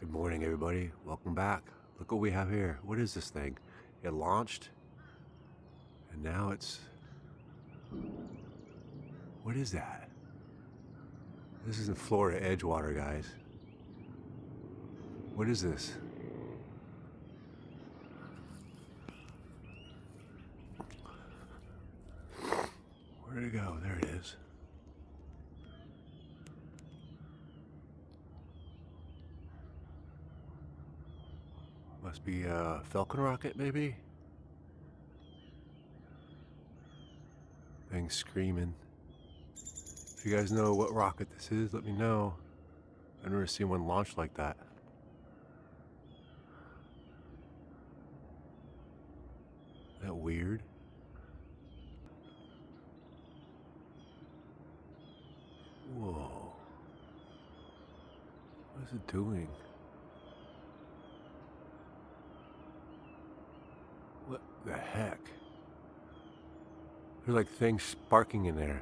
Good morning, everybody. Welcome back. Look what we have here. What is this thing? It launched, and now it's... What is that? This is in Florida, Edgewater, guys. What is this? Where'd it go? There it is. Must be a Falcon rocket, maybe? Thing's screaming. If you guys know what rocket this is, let me know. I've never seen one launch like that. Isn't that weird? Whoa. What is it doing? What the heck? There's like things sparking in there.